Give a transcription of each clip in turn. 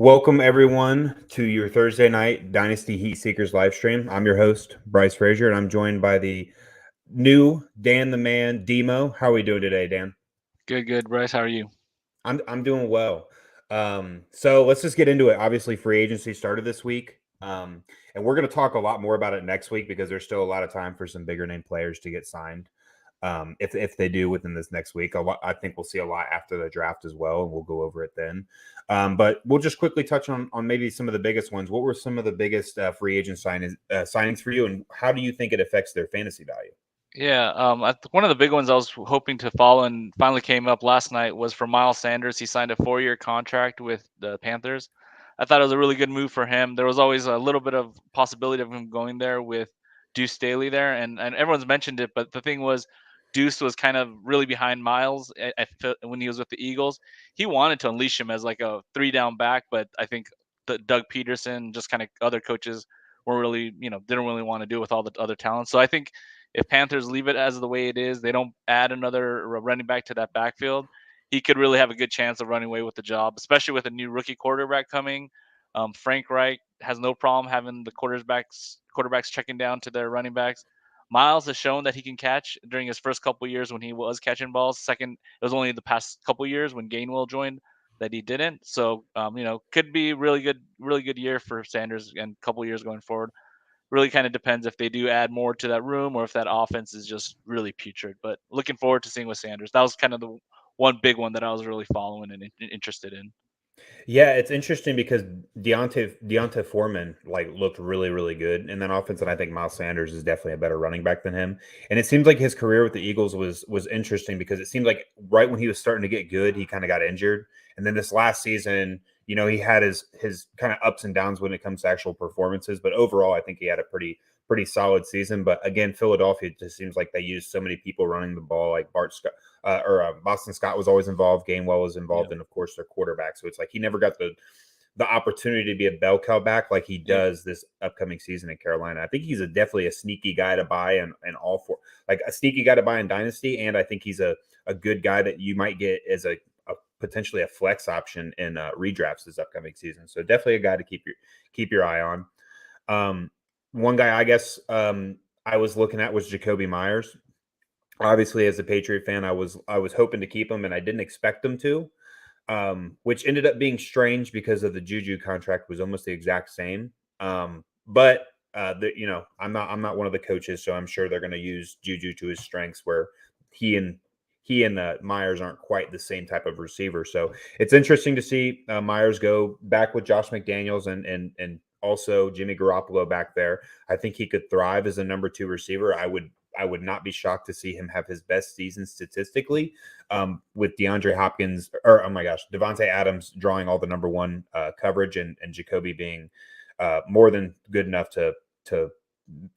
Welcome everyone to your Thursday night Dynasty Heat Seekers live stream. I'm your host, Bryce Frazier, and I'm joined by the new Dan the Man DMo. How are we doing today, Dan? Good, Bryce. How are you? I'm doing well. So let's just get into it. Obviously, free agency started this week. And we're going to talk a lot more about it next week because there's still a lot of time for some bigger name players to get signed. If they do within this next week, I think we'll see a lot after the draft as well, and we'll go over it then. But we'll just quickly touch on maybe some of the biggest ones. What were some of the biggest free agent signings for you, and how do you think it affects their fantasy value? Yeah, one of the big ones I was hoping to follow and finally came up last night was for Miles Sanders. He signed a 4-year contract with the Panthers. I thought it was a really good move for him. There was always a little bit of possibility of him going there with Deuce Staley there, and everyone's mentioned it, but the thing was, Deuce was kind of really behind Miles when he was with the Eagles. He wanted to unleash him as like a 3-down back, but I think Doug Peterson, just kind of other coaches, were really didn't really want to do it with all the other talent. So I think if Panthers leave it as the way it is, they don't add another running back to that backfield, he could really have a good chance of running away with the job, especially with a new rookie quarterback coming. Frank Reich has no problem having the quarterbacks checking down to their running backs. Miles has shown that he can catch during his first couple years when he was catching balls. Second, it was only the past couple years when Gainwell joined that he didn't. So, could be really good year for Sanders and a couple years going forward. Really kind of depends if they do add more to that room or if that offense is just really putrid. But looking forward to seeing with Sanders. That was kind of the one big one that I was really following and interested in. Yeah, it's interesting because Deontay Foreman looked really, really good in that offense, and I think Miles Sanders is definitely a better running back than him. And it seems like his career with the Eagles was interesting because it seemed like right when he was starting to get good, he kind of got injured, and then this last season, he had his kind of ups and downs when it comes to actual performances. But overall, I think he had a pretty solid season. But again, Philadelphia just seems like they used so many people running the ball, like Bart Scott Boston Scott was always involved. Gainwell was involved, Yep. and of course their quarterback. So it's like he never got the opportunity to be a bell cow back like he Yep. does this upcoming season in Carolina. I think he's definitely a sneaky guy to buy and all four, like a sneaky guy to buy in Dynasty, and I think he's a good guy that you might get as a potentially a flex option in redrafts this upcoming season. So definitely a guy to keep your eye on. One guy I guess I was looking at was Jacoby Myers. Obviously, as a Patriot fan, I was hoping to keep him, and I didn't expect him to, which ended up being strange because of the Juju contract was almost the exact same. But I'm not one of the coaches, so I'm sure they're going to use Juju to his strengths, where he and Myers aren't quite the same type of receiver. So it's interesting to see Myers go back with Josh McDaniels and also Jimmy Garoppolo back there. I think he could thrive as a number 2 receiver. I would not be shocked to see him have his best season statistically, with DeAndre Hopkins or oh my gosh, Devontae Adams drawing all the number 1 coverage and Jacoby being more than good enough to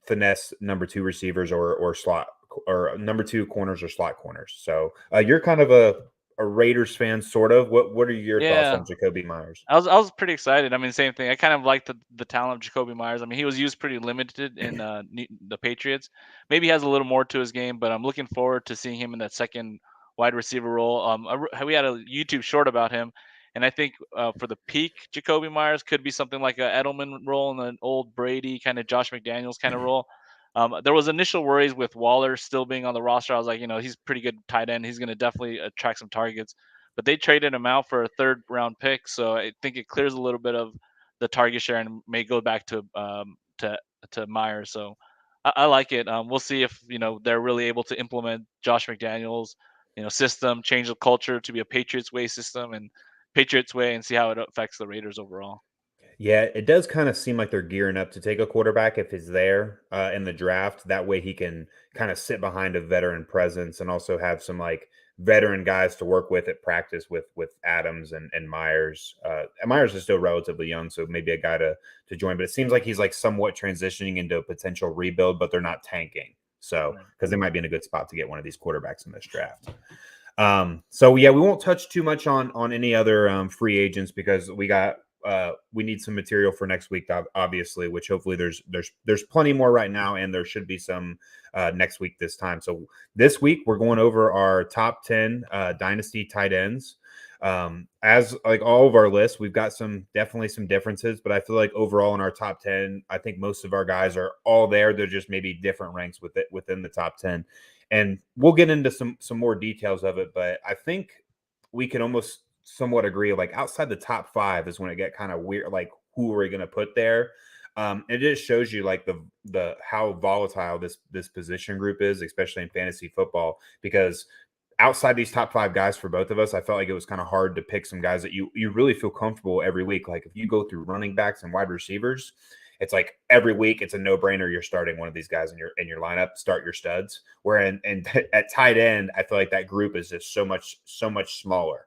finesse number 2 receivers or slot or number 2 corners or slot corners. So you're kind of a Raiders fan, sort of. What are your thoughts Yeah. on Jacoby Myers? I was pretty excited. I mean, same thing. I kind of liked the talent of Jacoby Myers. I mean, he was used pretty limited in the Patriots. Maybe he has a little more to his game, but I'm looking forward to seeing him in that second wide receiver role. We had a YouTube short about him, and I think for the peak, Jacoby Myers could be something like a Edelman role in an old Brady kind of Josh McDaniels kind of role. There was initial worries with Waller still being on the roster. I was like, he's pretty good tight end. He's going to definitely attract some targets, but they traded him out for a third round pick, so I think it clears a little bit of the target share and may go back to Myers. So I like it. We'll see if they're really able to implement Josh McDaniels system, change the culture to be a Patriots way system and Patriots way, and see how it affects the Raiders overall. Yeah, it does kind of seem like they're gearing up to take a quarterback if he's there in the draft. That way he can kind of sit behind a veteran presence and also have some like veteran guys to work with at practice with Adams and Myers. And Myers is still relatively young, so maybe a guy to join. But it seems like he's like somewhat transitioning into a potential rebuild, but they're not tanking. So Right. because they might be in a good spot to get one of these quarterbacks in this draft. So yeah, we won't touch too much on any other free agents because we need some material for next week, obviously, which hopefully there's plenty more right now, and there should be some next week this time. So this week we're going over our top 10 dynasty tight ends. As like all of our lists, we've got definitely some differences, but I feel like overall in our top 10, I think most of our guys are all there. They're just maybe different ranks within the top 10. And we'll get into some more details of it, but I think we can almost somewhat agree like outside the top 5 is when it get kind of weird, like who are we going to put there? It just shows you like the how volatile this position group is, especially in fantasy football, because outside these top 5 guys for both of us, I felt like it was kind of hard to pick some guys that you really feel comfortable every week. Like if you go through running backs and wide receivers, it's like every week it's a no-brainer. You're starting one of these guys in your lineup, start your studs. Where and at tight end, I feel like that group is just so much smaller.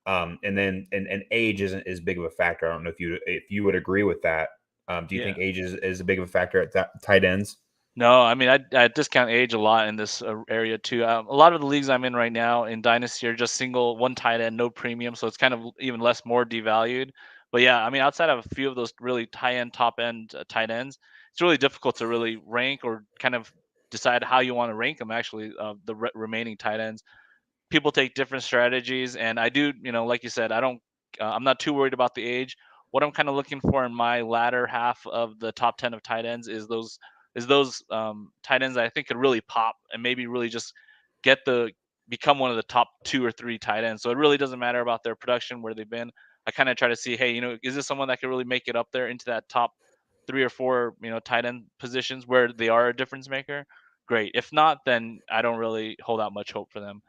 And then and age isn't as big of a factor. I don't know if you would agree with that. Do you Yeah. think age is a big of a factor at tight ends? No, I mean I discount age a lot in this area too. A lot of the leagues I'm in right now in Dynasty are just single one tight end, no premium, so it's kind of even less more devalued. But yeah, I mean outside of a few of those really high end, top end tight ends, it's really difficult to really rank or kind of decide how you want to rank them. Actually, the remaining tight ends, people take different strategies, and I do, like you said, I'm not too worried about the age. What I'm kind of looking for in my latter half of the top 10 of tight ends is those tight ends that I think could really pop and maybe really just get the become one of the top 2 or 3 tight ends. So it really doesn't matter about their production, where they've been. I kind of try to see, hey, is this someone that could really make it up there into that top 3 or 4, tight end positions where they are a difference maker? Great. If not, then I don't really hold out much hope for them.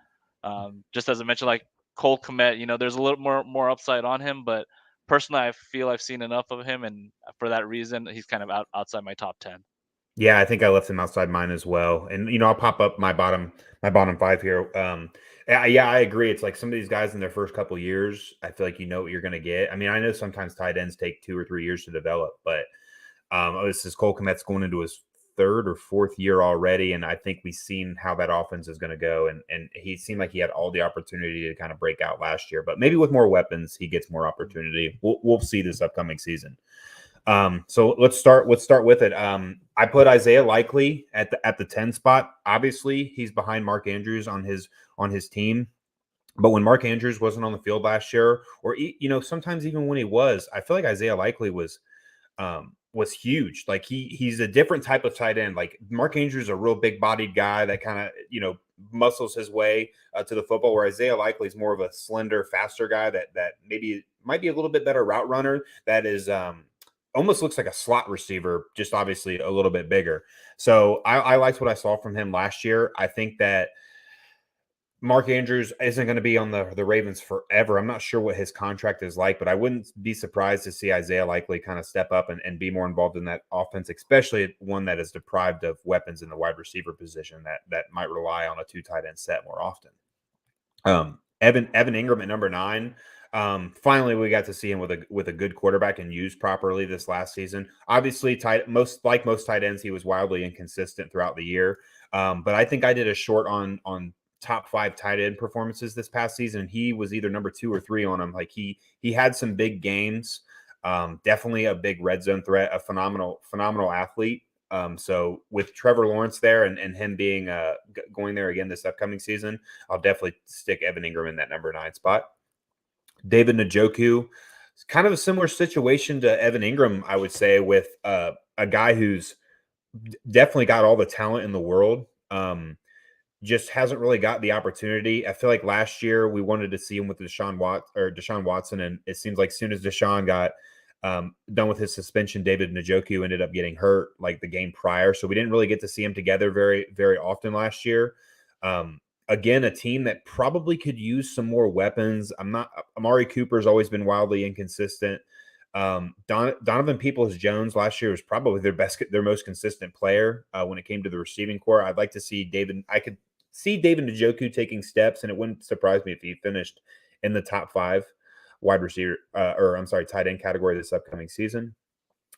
Just as I mentioned, like Cole Kmet, there's a little more upside on him, but personally, I feel I've seen enough of him, and for that reason, he's kind of outside my top 10. Yeah, I think I left him outside mine as well. And I'll pop up my bottom 5 here. Yeah, I agree. It's like some of these guys in their first couple years, I feel like you know what you're going to get. I mean, I know sometimes tight ends take 2 or 3 years to develop, but this is Cole Kmet's going into his third or fourth year already, and I think we've seen how that offense is going to go. And he seemed like he had all the opportunity to kind of break out last year, but maybe with more weapons, he gets more opportunity. We'll see this upcoming season. So let's start with it. I put Isaiah Likely at the 10 spot. Obviously, he's behind Mark Andrews on his team. But when Mark Andrews wasn't on the field last year, or sometimes even when he was, I feel like Isaiah Likely was huge. Like he's a different type of tight end. Like Mark Andrews is a real big bodied guy that kind of muscles his way to the football, where Isaiah Likely is more of a slender, faster guy that maybe might be a little bit better route runner. That is almost looks like a slot receiver, just obviously a little bit bigger. So I liked what I saw from him last year. I think that Mark Andrews isn't going to be on the Ravens forever. I'm not sure what his contract is like, but I wouldn't be surprised to see Isaiah Likely kind of step up and be more involved in that offense, especially one that is deprived of weapons in the wide receiver position that might rely on a 2 tight end set more often. Evan Ingram at number 9. Finally, we got to see him with a good quarterback and used properly this last season. Obviously, most tight ends, he was wildly inconsistent throughout the year. But I think I did a short on top 5 tight end performances this past season. He was either number 2 or 3 on him. Like he had some big games. Definitely a big red zone threat, a phenomenal athlete. So with Trevor Lawrence there and him being going there again this upcoming season, I'll definitely stick Evan Ingram in that number 9 spot. David Njoku, it's kind of a similar situation to Evan Ingram, I would say, with a guy who's definitely got all the talent in the world. Just hasn't really got the opportunity. I feel like last year we wanted to see him with Deshaun Watson, and it seems like as soon as Deshaun got done with his suspension, David Njoku ended up getting hurt like the game prior, so we didn't really get to see them together very, very often last year. Again, a team that probably could use some more weapons. Amari Cooper's always been wildly inconsistent. Donovan Peoples-Jones last year was probably their most consistent player when it came to the receiving core. I'd like to see I could see David Njoku taking steps, and it wouldn't surprise me if he finished in the top 5 wide receiver, tight end category this upcoming season.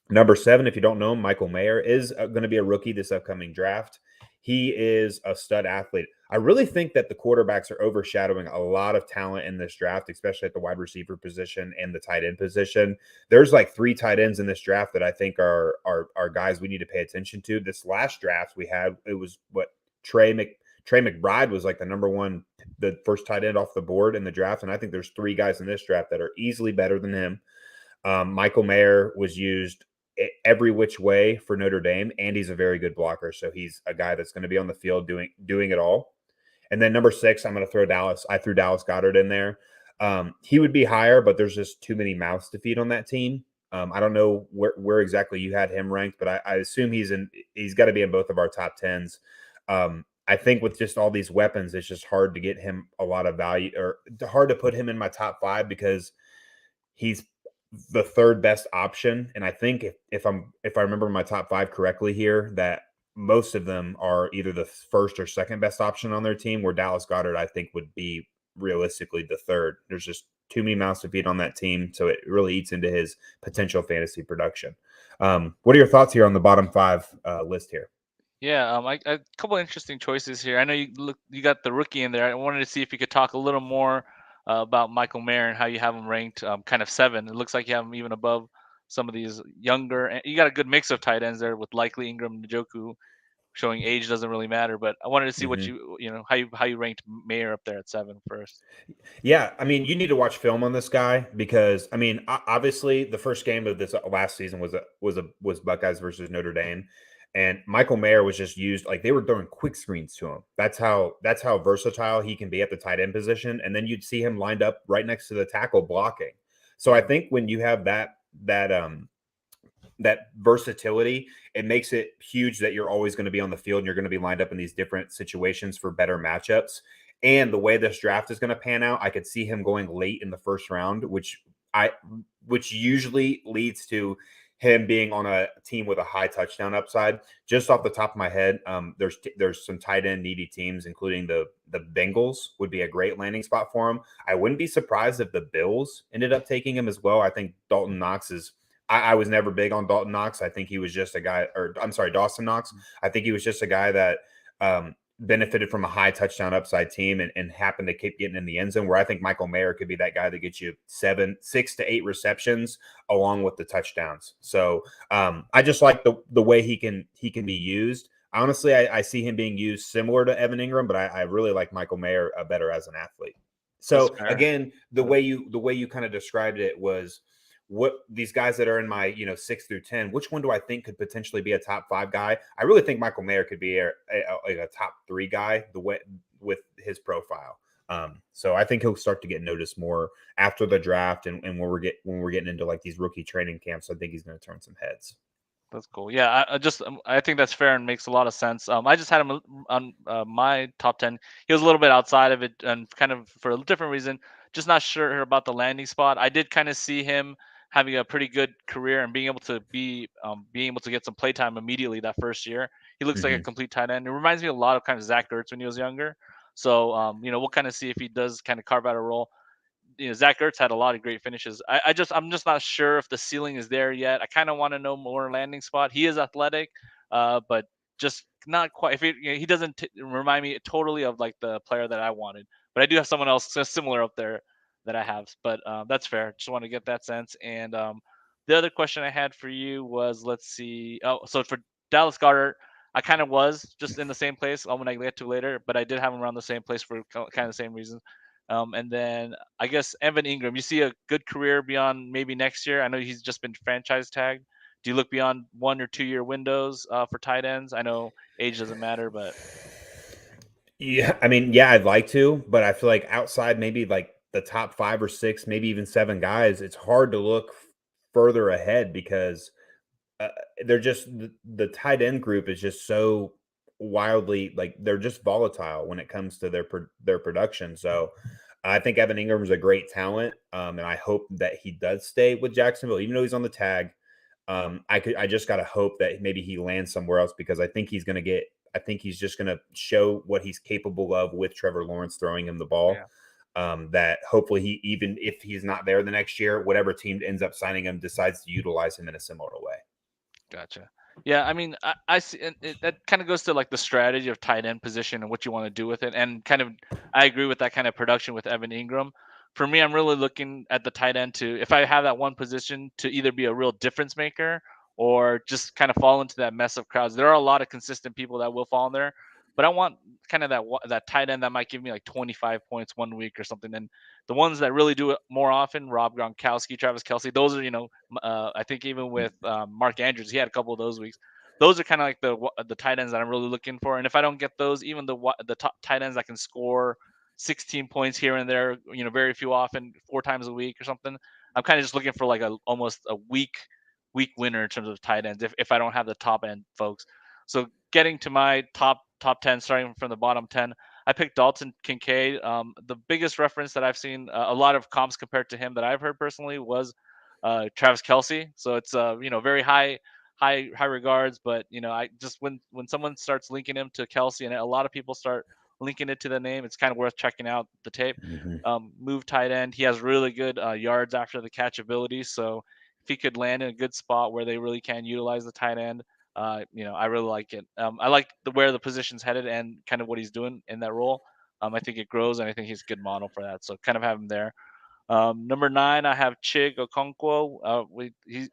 Number 7, if you don't know him, Michael Mayer is going to be a rookie this upcoming draft. He is a stud athlete. I really think that the quarterbacks are overshadowing a lot of talent in this draft, especially at the wide receiver position and the tight end position. There's like 3 tight ends in this draft that I think are guys we need to pay attention to. This last draft we had, it was Trey McBride was like the first tight end off the board in the draft, and I think there's 3 guys in this draft that are easily better than him. Michael Mayer was used every which way for Notre Dame, and he's a very good blocker. So he's a guy that's going to be on the field doing it all. And then number 6, I'm going to throw Dallas. I threw Dallas Goedert in there. He would be higher, but there's just too many mouths to feed on that team. I don't know where exactly you had him ranked, but I assume he's got to be in both of our top 10s. I think with just all these weapons, it's just hard to get him a lot of value, or hard to put him in my top 5 because he's the 3rd best option. And I think if I remember my top 5 correctly here, that most of them are either the 1st or 2nd best option on their team, where Dallas Goedert, I think, would be realistically the 3rd. There's just too many mouths to feed on that team, so it really eats into his potential fantasy production. What are your thoughts here on the bottom 5 list here? Yeah, a couple of interesting choices here. I know you got the rookie in there. I wanted to see if you could talk a little more about Michael Mayer and how you have him ranked kind of 7. It looks like you have him even above some of these younger. And you got a good mix of tight ends there with likely Ingram, Njoku, showing age doesn't really matter. But I wanted to see what how you ranked Mayer up there at 7 first. Yeah, I mean, you need to watch film on this guy because, I mean, obviously the first game of this last season was Buckeyes versus Notre Dame, and Michael Mayer was just used like they were throwing quick screens to him. That's how versatile he can be at the tight end position, and then you'd see him lined up right next to the tackle blocking. So I think when you have that versatility, it makes it huge that you're always going to be on the field and you're going to be lined up in these different situations for better matchups. And the way this draft is going to pan out, I could see him going late in the first round, which usually leads to him being on a team with a high touchdown upside. Just off the top of my head, there's some tight end needy teams, including the Bengals would be a great landing spot for him. I wouldn't be surprised if the Bills ended up taking him as well. I think Dalton Knox is. I was never big on Dalton Knox. I think he was just a guy, or I'm sorry, Dawson Knox. I think he was just a guy that benefited from a high touchdown upside team and happened to keep getting in the end zone, where I think Michael Mayer could be that guy that gets you 6 to 8 receptions along with the touchdowns. So I just like the way he can be used. Honestly, I see him being used similar to Evan Ingram, but I really like Michael Mayer better as an athlete. So again, the way you kind of described it was, what these guys that are in my 6 through 10, which one do I think could potentially be a top 5 guy? I really think Michael Mayer could be a top 3 guy the way with his profile. So I think he'll start to get noticed more after the draft and when we're getting into like these rookie training camps. I think he's going to turn some heads. That's cool. Yeah, I think that's fair and makes a lot of sense. I just had him on my top 10. He was a little bit outside of it and kind of for a different reason. Just not sure about the landing spot. I did kind of see him having a pretty good career and being able to get some playtime immediately that first year. He looks like a complete tight end. It reminds me a lot of kind of Zach Ertz when he was younger. So we'll kind of see if he does kind of carve out a role. Zach Ertz had a lot of great finishes. I'm just not sure if the ceiling is there yet. I kind of want to know more landing spot. He is athletic, but just not quite. If he doesn't remind me totally of like the player that I wanted, but I do have someone else similar up there that I have. But that's fair. Just want to get that sense. And the other question I had for you was, let's see. Oh, so for Dallas Goedert, I kind of was just in the same place. I'm gonna get to later, but I did have him around the same place for kind of the same reason. And then I guess Evan Ingram, you see a good career beyond maybe next year. I know he's just been franchise tagged. Do you look beyond 1 or 2 year windows for tight ends? I know age doesn't matter, but Yeah, I mean, yeah, I'd like to, but I feel like outside maybe like the top 5 or 6, maybe even 7 guys, it's hard to look further ahead because they're just the tight end group is just so wildly, like, they're just volatile when it comes to their production. So I think Evan Ingram is a great talent, and I hope that he does stay with Jacksonville, even though he's on the tag. I just gotta hope that maybe he lands somewhere else because I think he's just gonna show what he's capable of with Trevor Lawrence throwing him the ball. yeah. That hopefully even if he's not there the next year, whatever team ends up signing him decides to utilize him in a similar way. Gotcha. Yeah, I mean, I see and that kind of goes to like the strategy of tight end position and what you want to do with it. And kind of, I agree with that kind of production with Evan Ingram. For me, I'm really looking at the tight end to, if I have that one position, to either be a real difference maker or just kind of fall into that mess of crowds. There are a lot of consistent people that will fall in there, but I want kind of that tight end that might give me like 25 points one week or something. And the ones that really do it more often, Rob Gronkowski, Travis Kelsey, those are, I think even with Mark Andrews, he had a couple of those weeks. Those are kind of like the tight ends that I'm really looking for. And if I don't get those, even the top tight ends that can score 16 points here and there, very few often, 4 times a week or something. I'm kind of just looking for like almost a week winner in terms of tight ends if I don't have the top end folks. So getting to my top 10, starting from the bottom 10, I picked Dalton Kincaid. The biggest reference that I've seen, a lot of comps compared to him that I've heard personally was Travis Kelsey. So it's very high regards, but I just when someone starts linking him to Kelsey, and a lot of people start linking it to the name, it's kind of worth checking out the tape. Mm-hmm. Move tight end. He has really good yards after the catch ability. So if he could land in a good spot where they really can utilize the tight end, I really like it. I like where the position's headed and kind of what he's doing in that role. I think it grows, and I think he's a good model for that. So kind of have him there. Number 9, I have Chig Okonkwo.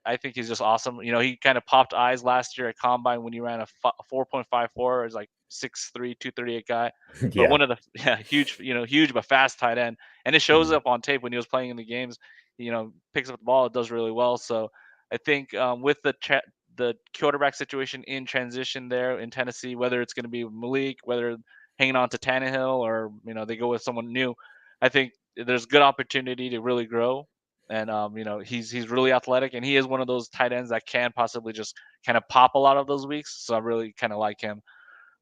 I think he's just awesome. He kind of popped eyes last year at Combine when he ran a 4.54. It's like 6'3", 238 guy, but Yeah. one of the huge but fast tight end, and it shows Mhm. up on tape when he was playing in the games. Picks up the ball, it does really well. So I think with the quarterback situation in transition there in Tennessee, whether it's going to be Malik, whether hanging on to Tannehill, or they go with someone new, I think there's good opportunity to really grow. And he's really athletic, and he is one of those tight ends that can possibly just kind of pop a lot of those weeks. So I really kind of like him.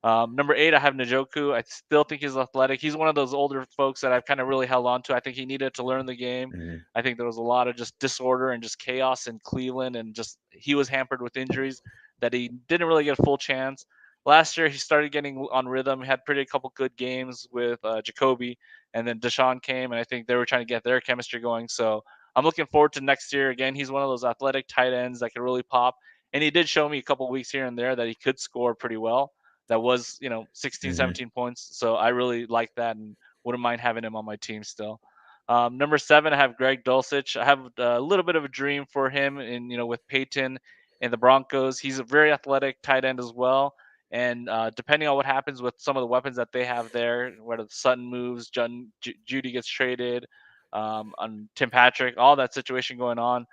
Number 8, I have Njoku. I still think he's athletic. He's one of those older folks that I've kind of really held on to. I think he needed to learn the game. Mhm. I think there was a lot of just disorder and just chaos in Cleveland, and just he was hampered with injuries that he didn't really get a full chance. Last year, he started getting on rhythm. He had pretty couple good games with Jacoby, and then Deshaun came, and I think they were trying to get their chemistry going. So I'm looking forward to next year. Again, he's one of those athletic tight ends that can really pop, and he did show me a couple weeks here and there that he could score pretty well. That was 16, Mhm. 17 points. So I really like that and wouldn't mind having him on my team still. Number 7, I have Greg Dulcich. I have a little bit of a dream for him in with Peyton and the Broncos. He's a very athletic tight end as well. And depending on what happens with some of the weapons that they have there, whether Sutton moves, Judy gets traded, on Tim Patrick, all that situation going on,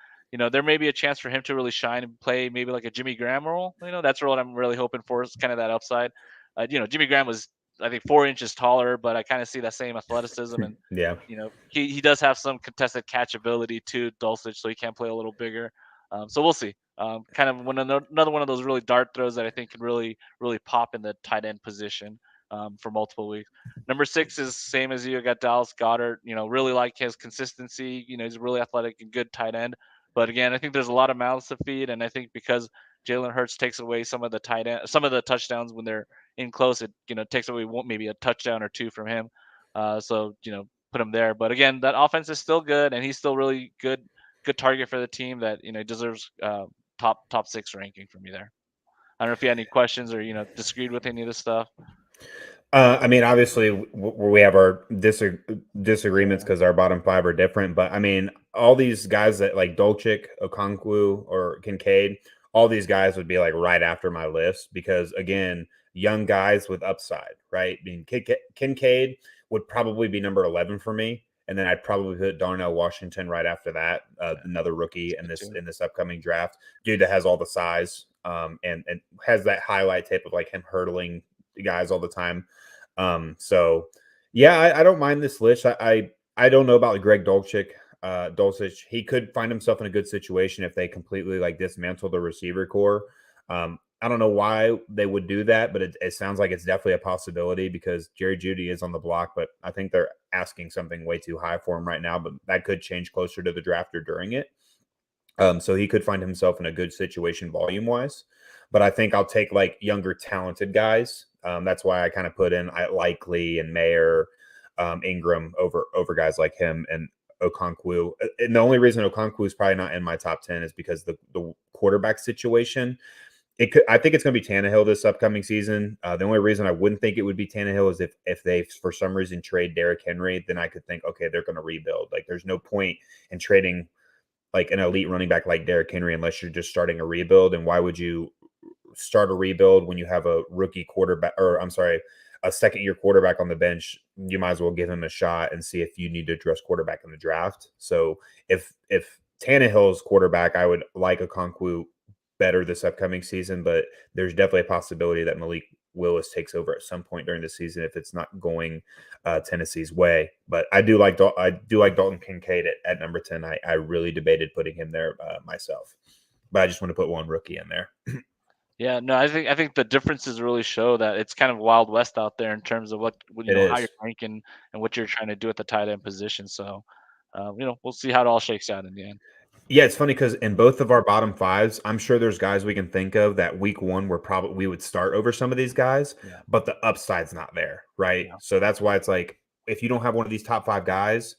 there may be a chance for him to really shine and play maybe like a Jimmy Graham role. That's what I'm really hoping for, is kind of that upside. Jimmy Graham was, I think, 4 inches taller, but I kind of see that same athleticism, and Yeah. he does have some contested catch ability to Dulcich, so he can play a little bigger. So we'll see. Kind of another one of those really dart throws that I think can really pop in the tight end position for multiple weeks. Number 6 is same as you. I got Dallas Goddard. Really like his consistency. He's a really athletic and good tight end. But again, I think there's a lot of mouths to feed, and I think because Jalen Hurts takes away some of the touchdowns when they're in close, it takes away maybe a touchdown or two from him. So put him there. But again, that offense is still good, and he's still really good target for the team that deserves top 6 ranking for me there. I don't know if you had any questions or disagreed with any of this stuff. I mean, obviously, we have our disagreements Yeah. because our bottom 5 are different. But I mean, all these guys that like Dolchik, Okonkwo, or Kincaid, all these guys would be like right after my list because, again, young guys with upside, right? I mean, Kincaid would probably be number 11 for me, and then I'd probably put Darnell Washington right after that, Yeah, another rookie that's in good this too. upcoming draft, dude that has all the size, and has that highlight tape of like him hurdling guys all the time. So yeah, I don't mind this list. I don't know about Greg Dolchik, Dulcich. He could find himself in a good situation if they completely like dismantle the receiver core. I don't know why they would do that, but it sounds like it's definitely a possibility because Jerry Judy is on the block, but I think they're asking something way too high for him right now. But that could change closer to the draft or during it. So he could find himself in a good situation volume wise. But I think I'll take like younger, talented guys. That's why I kind of put in Likely and Mayer, Ingram over guys like him and Okonkwo. And the only reason Okonkwo is probably not in my top 10 is because the quarterback situation. I think it's going to be Tannehill this upcoming season. The only reason I wouldn't think it would be Tannehill is if they for some reason trade Derrick Henry, then I could think, okay, they're going to rebuild. Like there's no point in trading like an elite running back like Derrick Henry unless you're just starting a rebuild. And why would you start a rebuild when you have a rookie quarterback, or I'm sorry, a second-year quarterback on the bench, you might as well give him a shot and see if you need to address quarterback in the draft. So if Tannehill's quarterback, I would like Okonkwo better this upcoming season, but there's definitely a possibility that Malik Willis takes over at some point during the season if it's not going Tennessee's way. But I do like Dalton Kincaid at number 10. I really debated putting him there myself, but I just want to put one rookie in there. Yeah, no, I think the differences really show that it's kind of Wild West out there in terms of what It how is. you're ranking and what you're trying to do at the tight end position. So, we'll see how it all shakes out in the end. Yeah, it's funny because in both of our bottom fives, I'm sure there's guys we can think of that week one we would start over some of these guys, Yeah, but the upside's not there, right? yeah, So that's why it's like if you don't have one of these top 5 guys,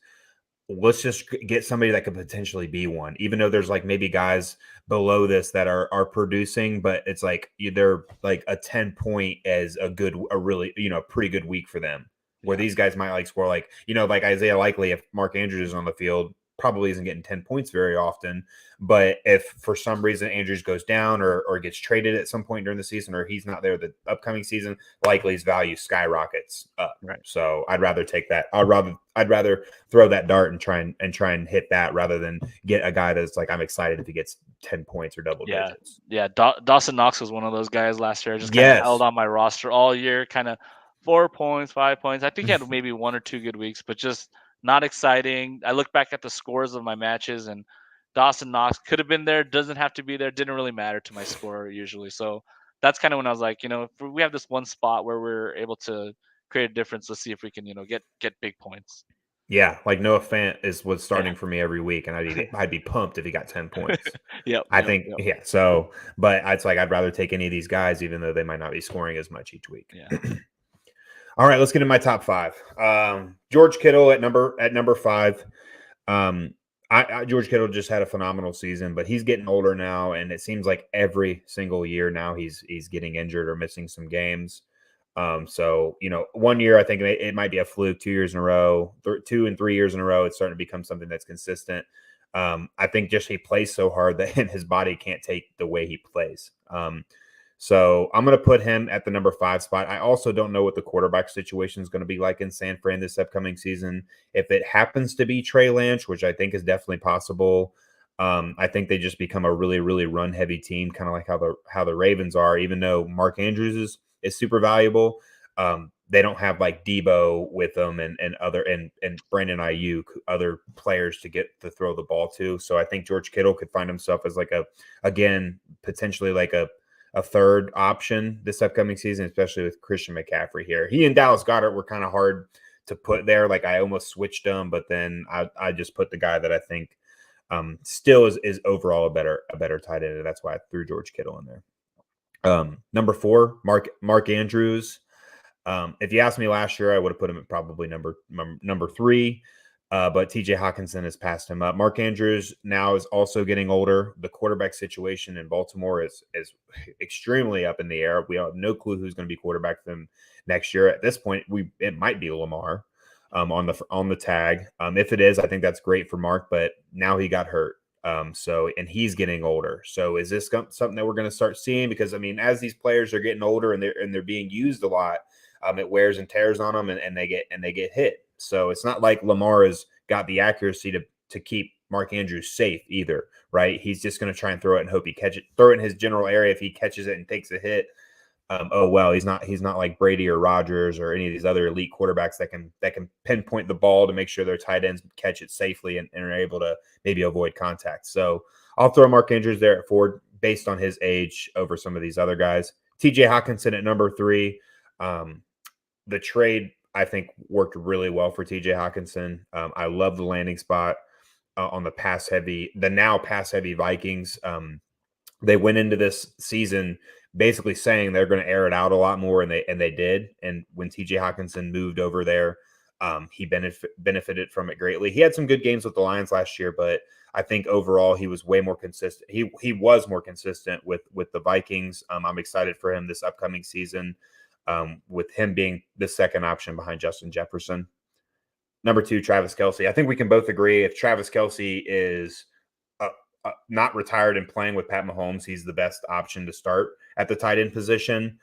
let's just get somebody that could potentially be one, even though there's like maybe guys below this that are producing, but it's like they're like a 10 point as a really, pretty good week for them. Where yeah, these guys might like score like Isaiah Likely, if Mark Andrews is on the field, probably isn't getting 10 points very often. But if for some reason Andrews goes down or gets traded at some point during the season, or he's not there the upcoming season, Likely's value skyrockets up. right. So I'd rather take that. I'd rather throw that dart and try and hit that rather than get a guy that's like I'm excited if he gets 10 points or double Yeah, digits. yeah. Dawson Knox was one of those guys last year. I just kind of held Yes. on my roster all year, kind of 4 points, 5 points. I think he had maybe 1 or 2 good weeks, but just not exciting. I look back at the scores of my matches, and Dawson Knox could have been there. Doesn't have to be there. Didn't really matter to my score usually. So that's kind of when I was like, if we have this one spot where we're able to create a difference, let's see if we can, get big points. Yeah, like Noah Fant was Yeah. starting for me every week, and I'd be pumped if he got 10 points. Yep. I Yep. think, Yep. yeah. So, but it's like I'd rather take any of these guys, even though they might not be scoring as much each week. Yeah. All right, let's get in my top 5. George Kittle at number 5. George Kittle just had a phenomenal season, but he's getting older now, and it seems like every single year now he's getting injured or missing some games. So 1 year I think it might be a fluke. 2 years in a row, 2 and 3 years in a row, it's starting to become something that's consistent. I think just he plays so hard that his body can't take the way he plays. So I'm going to put him at the number 5 spot. I also don't know what the quarterback situation is going to be like in San Fran this upcoming season. If it happens to be Trey Lance, which I think is definitely possible, I think they just become a really, really run heavy team, kind of like how the Ravens are. Even though Mark Andrews is super valuable, they don't have like DMo with them and Brandon Ayuk, other players to throw the ball to. So I think George Kittle could find himself as like potentially like a third option this upcoming season, especially with Christian McCaffrey here. He and Dallas Goedert were kind of hard to put there. Like I almost switched them, but then I just put the guy that I think still is overall a better tight end. And that's why I threw George Kittle in there. Number 4, Mark Andrews. If you asked me last year, I would have put him at probably number 3. But TJ Hawkinson has passed him up. Mark Andrews now is also getting older. The quarterback situation in Baltimore is extremely up in the air. We have no clue who's going to be quarterback for them next year. At this point, it might be Lamar on the tag. If it is, I think that's great for Mark. But now he got hurt. And he's getting older. So is this something that we're going to start seeing? Because I mean, as these players are getting older and they're being used a lot, it wears and tears on them, and they get hit. So it's not like Lamar has got the accuracy to keep Mark Andrews safe either, right? He's just going to try and throw it and hope he catch it. Throw it in his general area. If he catches it and takes a hit, he's not like Brady or Rodgers or any of these other elite quarterbacks that can pinpoint the ball to make sure their tight ends catch it safely and are able to maybe avoid contact. So I'll throw Mark Andrews there at 4 based on his age over some of these other guys. TJ Hawkinson at number 3. The trade, I think, worked really well for TJ Hawkinson. I love the landing spot on the now pass heavy Vikings. They went into this season basically saying they're going to air it out a lot more, and they did. And when TJ Hawkinson moved over there, he benefited from it greatly. He had some good games with the Lions last year, but I think overall he was way more consistent. He was more consistent with the Vikings. I'm excited for him this upcoming season. With him being the second option behind Justin Jefferson. Number 2, Travis Kelce. I think we can both agree if Travis Kelce is not retired and playing with Pat Mahomes, he's the best option to start at the tight end position.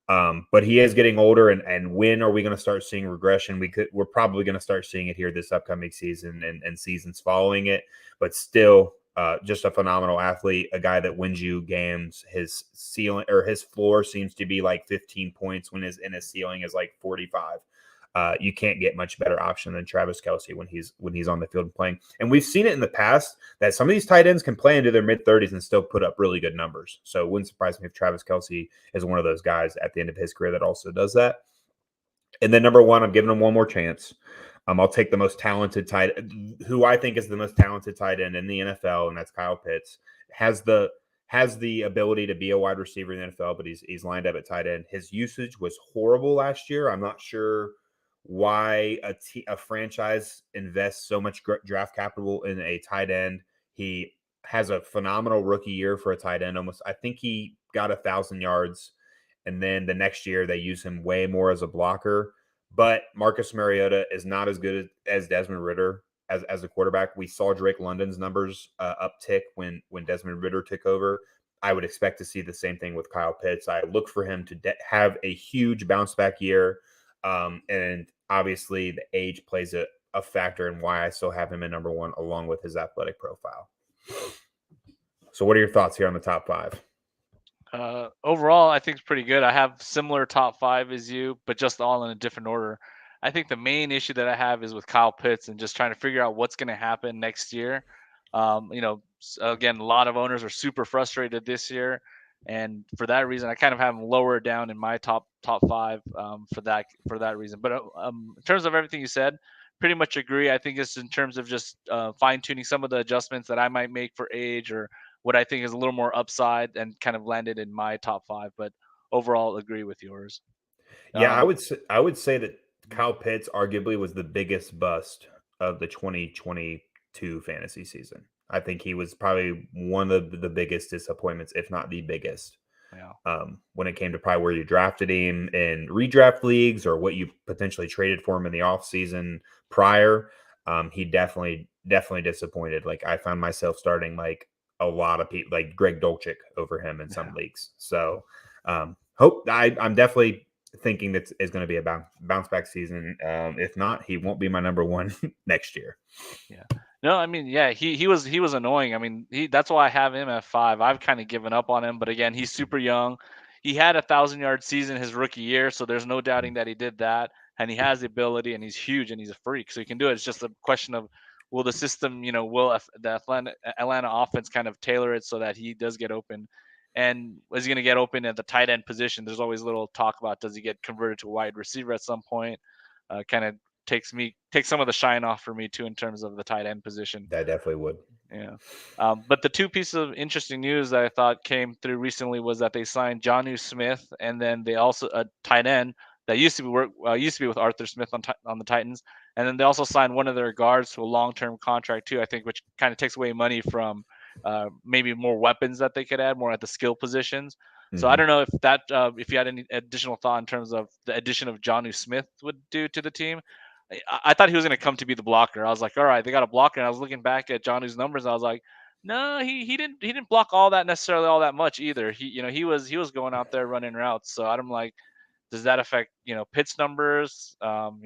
But he is getting older, and when are we going to start seeing regression? We're probably going to start seeing it here this upcoming season and seasons following it. But still, just a phenomenal athlete, a guy that wins you games. His ceiling or his floor seems to be like 15 points when his ceiling is like 45. You can't get much better option than Travis Kelce when he's on the field playing. And we've seen it in the past that some of these tight ends can play into their mid-30s and still put up really good numbers. So it wouldn't surprise me if Travis Kelce is one of those guys at the end of his career that also does that. And then number one, I'm giving him one more chance. I'll take the most talented tight, who I think is the most talented tight end in the NFL, and that's Kyle Pitts. Has the ability to be a wide receiver in the NFL, but he's lined up at tight end. His usage was horrible last year. I'm not sure why a franchise invests so much draft capital in a tight end. He has a phenomenal rookie year for a tight end. I think he got 1,000 yards, and then the next year they use him way more as a blocker. But Marcus Mariota is not as good as Desmond Ridder as a quarterback. We saw Drake London's numbers uptick when Desmond Ridder took over. I would expect to see the same thing with Kyle Pitts. I look for him to have a huge bounce back year. And obviously the age plays a factor in why I still have him at number one, along with his athletic profile. So what are your thoughts here on the top five? Overall, I think it's pretty good. I have similar top five as you, but just all in a different order. I think the main issue that I have is with Kyle Pitts and just trying to figure out what's going to happen next year. Again, a lot of owners are super frustrated this year, and for that reason, I kind of have him lower down in my top five for that reason. But in terms of everything you said, pretty much agree. I think it's in terms of just fine tuning some of the adjustments that I might make for age or what I think is a little more upside and kind of landed in my top five. But overall, agree with yours. Yeah, I would say that Kyle Pitts arguably was the biggest bust of the 2022 fantasy season. I think he was probably one of the biggest disappointments, if not the biggest. Yeah. When it came to probably where you drafted him in redraft leagues or what you potentially traded for him in the offseason prior, he definitely disappointed. Like I found myself starting like a lot of people, like Greg Dulcich over him in some leagues. So I'm definitely thinking that it's going to be a bounce back season. If not, he won't be my number one next year. Yeah. No, I mean, yeah, he was annoying. I mean, that's why I have him at 5. I've kind of given up on him, but again, he's super young. He had 1,000-yard season his rookie year, so there's no doubting that he did that. And he has the ability, and he's huge, and he's a freak, so he can do it. It's just a question of will the system, will the Atlanta offense kind of tailor it so that he does get open, and is he going to get open at the tight end position? There's always little talk about does he get converted to wide receiver at some point? Kind of takes some of the shine off for me too in terms of the tight end position. That definitely would. Yeah. But the two pieces of interesting news that I thought came through recently was that they signed Jonnu Smith, and then they also a tight end that used to be with Arthur Smith on the Titans, and then they also signed one of their guards to a long-term contract too. I think which kind of takes away money from maybe more weapons that they could add more at the skill positions. So I don't know if you had any additional thought in terms of the addition of Jonnu Smith would do to the team. I thought he was going to come to be the blocker. I was like, all right, they got a blocker. And I was looking back at Jonnu's numbers. And I was like, no, he didn't block all that much either. He was going out there running routes. So I'm like, does that affect Pitt's numbers? I'm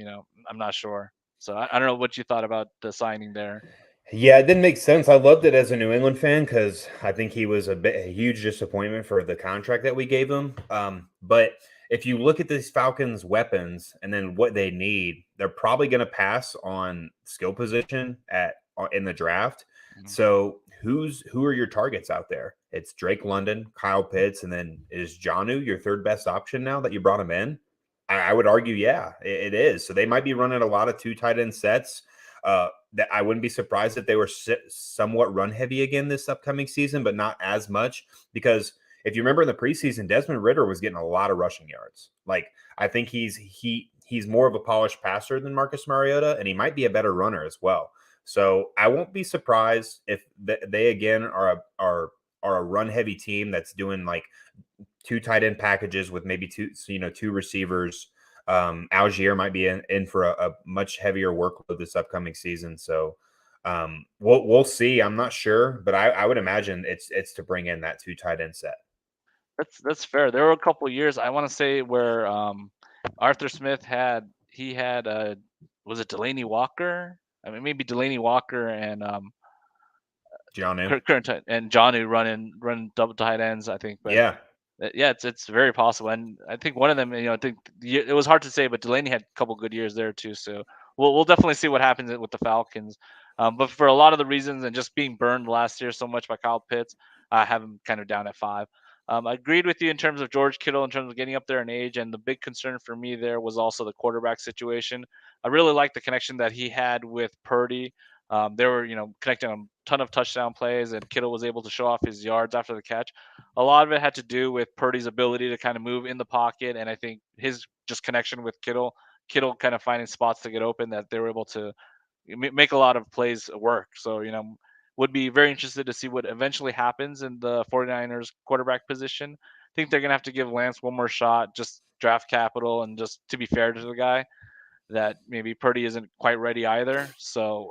not sure. So I don't know what you thought about the signing there. Yeah, it didn't make sense. I loved it as a New England fan because I think he was a huge disappointment for the contract that we gave him. But if you look at these Falcons' weapons and then what they need, they're probably going to pass on skill position in the draft. Mm-hmm. So who are your targets out there? It's Drake London, Kyle Pitts, and then is Jonnu your third best option now that you brought him in? I would argue, yeah, it is. So they might be running a lot of 2 tight end sets. That I wouldn't be surprised if they were somewhat run heavy again this upcoming season, but not as much, because if you remember in the preseason, Desmond Ridder was getting a lot of rushing yards. Like I think he's more of a polished passer than Marcus Mariota, and he might be a better runner as well. So I won't be surprised if they again are a run heavy team that's doing like 2 tight end packages with maybe 2 receivers. Algier might be in for a much heavier workload this upcoming season. So we'll see. I'm not sure, but I would imagine it's to bring in that 2 tight end set. That's fair. There were a couple years I want to say where Arthur Smith had was it Delaney Walker? I mean, maybe Delaney Walker and Johnu. current and Johnu running double tight ends. I think, but Yeah. yeah, it's very possible. And I think one of them, I think it was hard to say, but Delaney had a couple good years there too. So we'll definitely see what happens with the Falcons. But for a lot of the reasons and just being burned last year so much by Kyle Pitts, I have him kind of down at 5. I agreed with you in terms of George Kittle in terms of getting up there in age, and the big concern for me there was also the quarterback situation. I really liked the connection that he had with Purdy. They were, connecting on a ton of touchdown plays, and Kittle was able to show off his yards after the catch. A lot of it had to do with Purdy's ability to kind of move in the pocket, and I think his just connection with Kittle kind of finding spots to get open that they were able to make a lot of plays work. So, would be very interested to see what eventually happens in the 49ers quarterback position. I think they're going to have to give Lance one more shot, just draft capital, and just to be fair to the guy that maybe Purdy isn't quite ready either. So,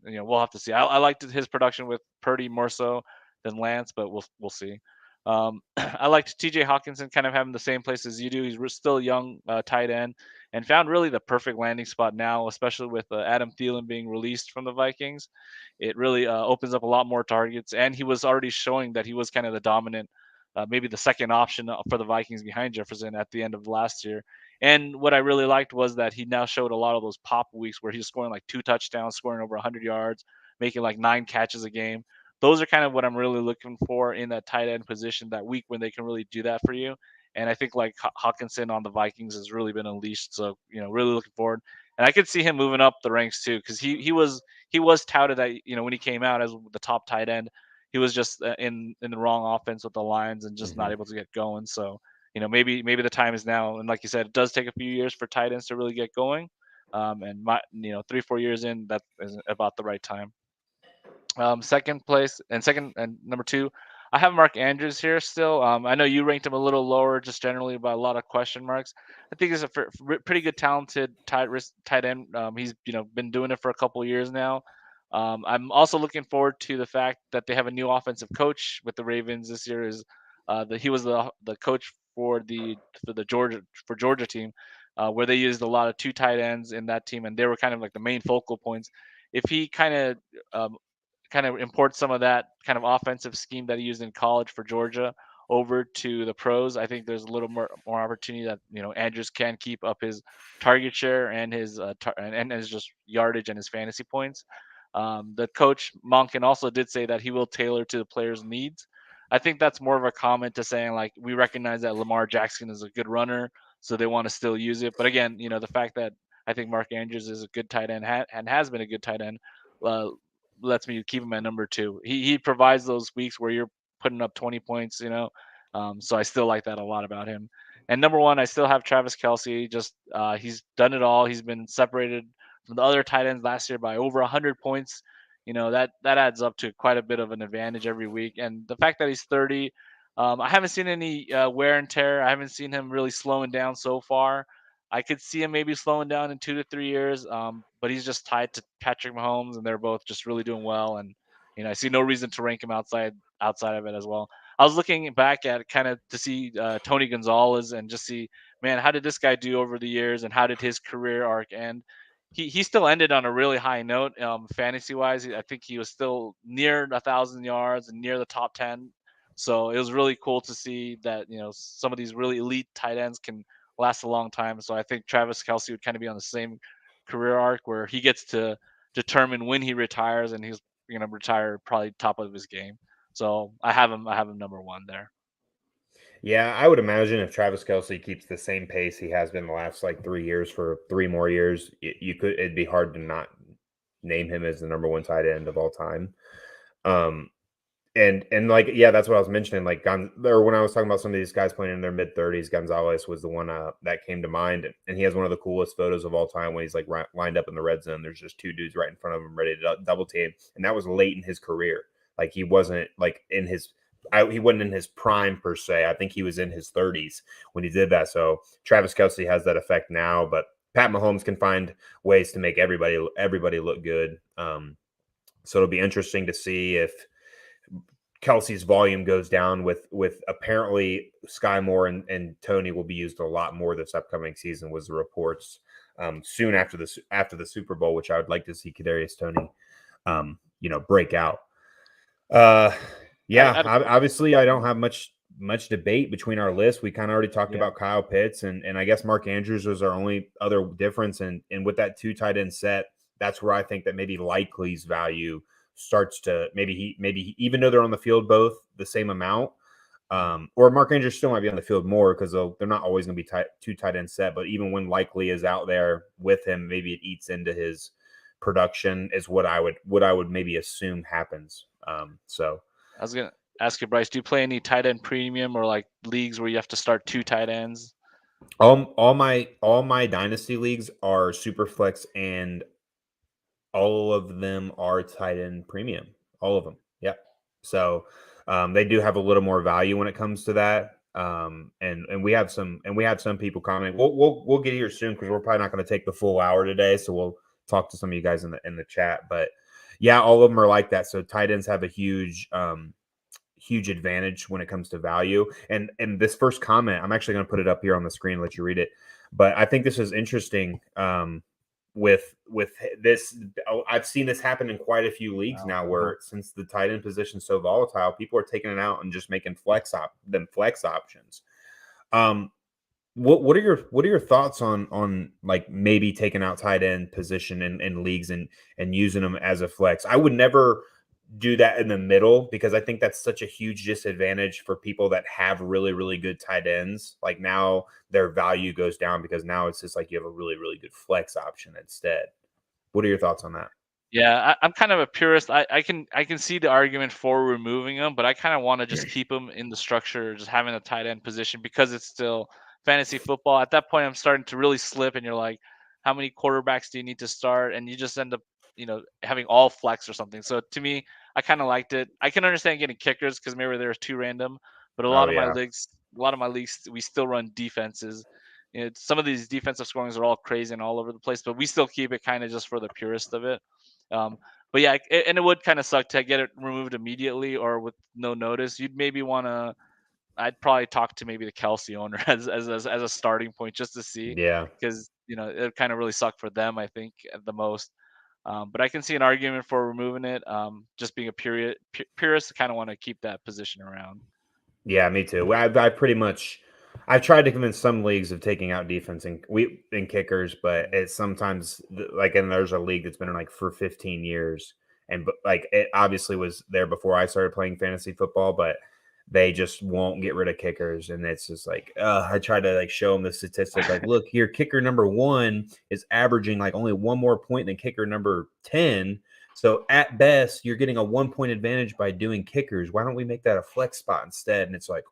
we'll have to see. I liked his production with Purdy more so than Lance, but we'll see. I liked T.J. Hawkinson kind of having the same place as you do. He's still young, tight end, and found really the perfect landing spot now, especially with Adam Thielen being released from the Vikings. It really opens up a lot more targets, and he was already showing that he was kind of the dominant, maybe the second option for the Vikings behind Jefferson at the end of last year. And what I really liked was that he now showed a lot of those pop weeks where he's scoring like 2 touchdowns, scoring over 100 yards, making like 9 catches a game. Those are kind of what I'm really looking for in that tight end position that week when they can really do that for you. And I think like Hawkinson on the Vikings has really been unleashed. So, really looking forward. And I could see him moving up the ranks too, because he was touted that, when he came out as the top tight end, he was just in the wrong offense with the Lions and just not able to get going. So, maybe the time is now. And like you said, it does take a few years for tight ends to really get going. And 3-4 years in, that is about the right time. Second place and number 2, I have Mark Andrews here still. I know you ranked him a little lower, just generally by a lot of question marks. I think he's a pretty good, talented tight end. He's been doing it for a couple of years now. I'm also looking forward to the fact that they have a new offensive coach with the Ravens this year. He was the coach for the Georgia team, where they used a lot of 2 tight ends in that team, and they were kind of like the main focal points. If he kind of import some of that kind of offensive scheme that he used in college for Georgia over to the pros, I think there's a little more opportunity that Andrews can keep up his target share and his and his just yardage and his fantasy points. The coach Monken also did say that he will tailor to the players' needs. I think that's more of a comment to saying like we recognize that Lamar Jackson is a good runner, so they want to still use it. But again, the fact that I think Mark Andrews is a good tight end and has been a good tight end, uh, lets me keep him at number 2. He provides those weeks where you're putting up 20 points, so I still like that a lot about him. And number 1, I still have Travis Kelce. Just he's done it all. He's been separated from the other tight ends last year by over 100 points. That adds up to quite a bit of an advantage every week. And the fact that he's 30, I haven't seen any wear and tear. I haven't seen him really slowing down so far. I could see him maybe slowing down in 2 to 3 years, but he's just tied to Patrick Mahomes, and they're both just really doing well. And I see no reason to rank him outside of it as well. I was looking back at kind of to see Tony Gonzalez and just see, man, how did this guy do over the years, and how did his career arc end? He still ended on a really high note, fantasy wise. I think he was still near 1,000 yards and near the top 10. So it was really cool to see that some of these really elite tight ends can last a long time. So I think Travis Kelce would kind of be on the same career arc where he gets to determine when he retires, and he's going to retire probably top of his game. So I have him number 1 there. Yeah, I would imagine if Travis Kelce keeps the same pace he has been the last like 3 years for 3 more years, it'd be hard to not name him as the number 1 tight end of all time. And like, yeah, that's what I was mentioning. Like, when I was talking about some of these guys playing in their mid 30s, Gonzalez was the one that came to mind. And he has one of the coolest photos of all time when he's like lined up in the red zone. There's just 2 dudes right in front of him ready to double team. And that was late in his career. Like, he wasn't like he wasn't in his prime per se. I think he was in his 30s when he did that. So Travis Kelce has that effect now, but Pat Mahomes can find ways to make everybody look good. So it'll be interesting to see if Kelsey's volume goes down with apparently Sky Moore and Tony will be used a lot more this upcoming season, was the reports. Soon after the Super Bowl, which I would like to see Kadarius Tony, break out. Obviously I don't have much debate between our lists. We kind of already talked about Kyle Pitts, and I guess Mark Andrews was our only other difference. And with that 2 tight end set, that's where I think that maybe Likely's value starts to maybe he even though they're on the field both the same amount, or Mark Andrews still might be on the field more because they're not always going to be 2 tight end set. But even when Likely is out there with him, maybe it eats into his production is what I would maybe assume happens. So I was gonna ask you, Bryce, do you play any tight end premium or like leagues where you have to start 2 tight ends? All my dynasty leagues are super flex, and all of them are tight end premium. All of them. Yeah. So they do have a little more value when it comes to that. And we have some people commenting. We'll get here soon because we're probably not going to take the full hour today. So we'll talk to some of you guys in the chat. But yeah, all of them are like that. So tight ends have a huge advantage when it comes to value. And this first comment, I'm actually going to put it up here on the screen and let you read it. But I think this is interesting. With this, I've seen this happen in quite a few leagues now, where since the tight end position is so volatile, people are taking it out and just making flex options. What are your thoughts on like maybe taking out tight end position in leagues and using them as a flex? I would never do that in the middle because I think that's such a huge disadvantage for people that have really, really good tight ends. Like now their value goes down because now it's just like you have a really, really good flex option instead. What are your thoughts on that? Yeah, I'm kind of a purist. I can see the argument for removing them, but I kind of want to just keep them in the structure, just having a tight end position because it's still fantasy football. At that point, I'm starting to really slip, and you're like, how many quarterbacks do you need to start? And you just end up, having all flex or something. So to me, I kind of liked it. I can understand getting kickers because maybe they're too random, but a Oh lot of my yeah. leagues, we still run defenses. Some of these defensive scorings are all crazy and all over the place, but we still keep it kind of just for the purist of it. But yeah, and it would kind of suck to get it removed immediately or with no notice. You'd maybe want to. I'd probably talk to maybe the Kelsey owner as a starting point just to see, Yeah. because it kind of really suck for them. I think at the most. But I can see an argument for removing it. Just being a purist, kind of want to keep that position around. Yeah, me too. I pretty much I've tried to convince some leagues of taking out defense and kickers, but it's sometimes like, and there's a league that's been in like for 15 years, and like it obviously was there before I started playing fantasy football, but they just won't get rid of kickers, and it's just like I try to like show them the statistic, like look here, kicker number 1 is averaging like only 1 more point than kicker number 10. So at best, you're getting a 1 point advantage by doing kickers. Why don't we make that a flex spot instead? And it's like,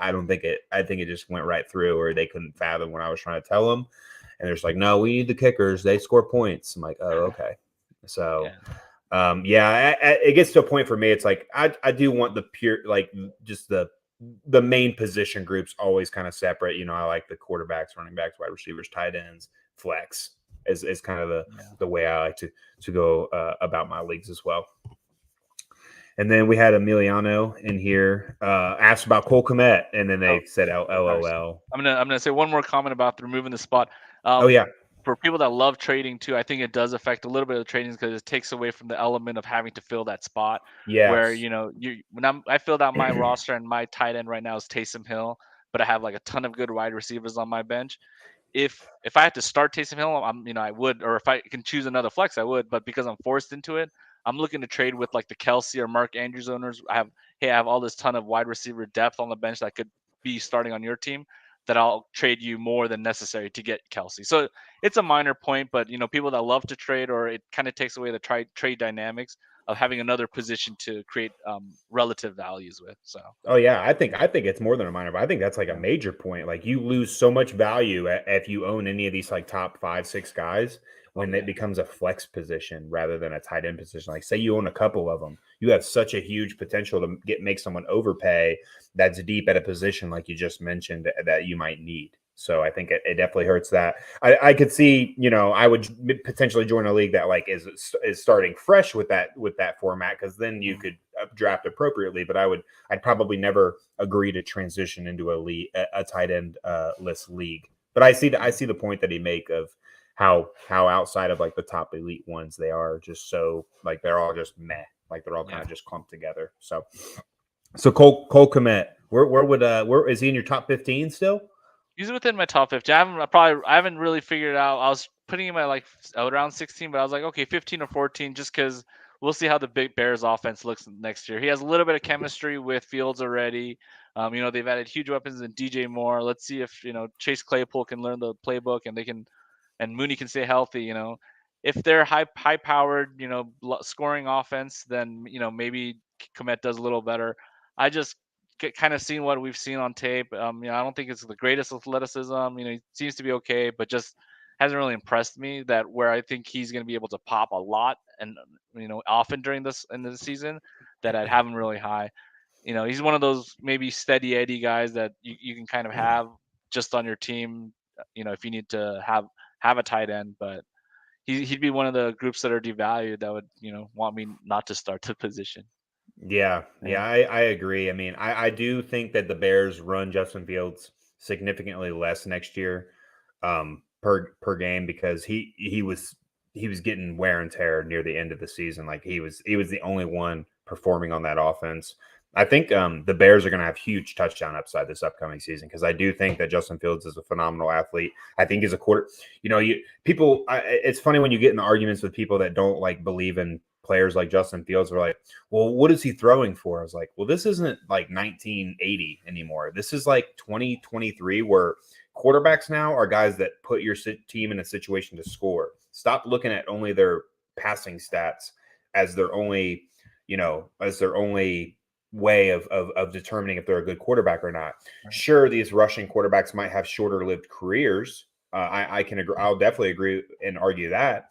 I think it just went right through, or they couldn't fathom what I was trying to tell them. And they're just like, no, we need the kickers. They score points. I'm like, oh, okay. So, it gets to a point for me. It's like, I do want the pure, like just the main position groups always kind of separate. I like the quarterbacks, running backs, wide receivers, tight ends, flex is kind of the way I like to go about my leagues as well. And then we had Emiliano in here asked about Cole Kmet, and then they said LOL. I'm gonna say one more comment about removing the spot. Yeah. For people that love trading too, I think it does affect a little bit of the trading because it takes away from the element of having to fill that spot. Yes. Where I filled out my roster and my tight end right now is Taysom Hill, but I have like a ton of good wide receivers on my bench. If I had to start Taysom Hill, I would, or if I can choose another flex, I would. But because I'm forced into it, I'm looking to trade with like the Kelsey or Mark Andrews owners. I have all this ton of wide receiver depth on the bench that could be starting on your team, that I'll trade you more than necessary to get Kelsey. So it's a minor point, but people that love to trade, or it kind of takes away the trade dynamics of having another position to create relative values with. So. Oh yeah, I think it's more than a minor, but I think that's like a major point. Like you lose so much value if you own any of these like top 5-6 guys when it becomes a flex position rather than a tight end position. Like say you own a couple of them, you have such a huge potential to make someone overpay that's deep at a position like you just mentioned that you might need. So I think it definitely hurts that. I could see, I would potentially join a league that like is starting fresh with that format, because then you could draft appropriately, but I'd probably never agree to transition into a tight end list league. But I see the point that he make of how outside of like the top elite ones they are just so like they're all just meh, like they're all kind of just clumped together. So Cole Kmet, where is he in your top 15 still? He's within my top 50. I haven't really figured it out. I was putting him at like around 16, but I was like, okay, 15 or 14, just because we'll see how the Big Bears offense looks next year. He has a little bit of chemistry with Fields already. They've added huge weapons in DJ Moore. Let's see if Chase Claypool can learn the playbook and Mooney can stay healthy. If they're high powered, scoring offense, then maybe Komet does a little better. I just kind of seen what we've seen on tape. I don't think it's the greatest athleticism. He seems to be okay, but just hasn't really impressed me that where I think he's going to be able to pop a lot and often during this in the season that I'd have him really high. He's one of those maybe steady Eddie guys that you can kind of have just on your team. If you need to have a tight end, but he'd be one of the groups that are devalued that would want me not to start the position. Yeah, I agree. I mean, I do think that the Bears run Justin Fields significantly less next year per game because he was getting wear and tear near the end of the season. Like he was the only one performing on that offense. I think the Bears are going to have huge touchdown upside this upcoming season because I do think that Justin Fields is a phenomenal athlete. I think he's a quarter. It's funny when you get in arguments with people that don't like believe in players like Justin Fields. Are like, well, what is he throwing for? I was like, well, this isn't like 1980 anymore. This is like 2023 where quarterbacks now are guys that put your team in a situation to score. Stop looking at only their passing stats as their only way of determining if they're a good quarterback or not. Right. Sure, these rushing quarterbacks might have shorter lived careers. I can agree. I'll definitely agree and argue that.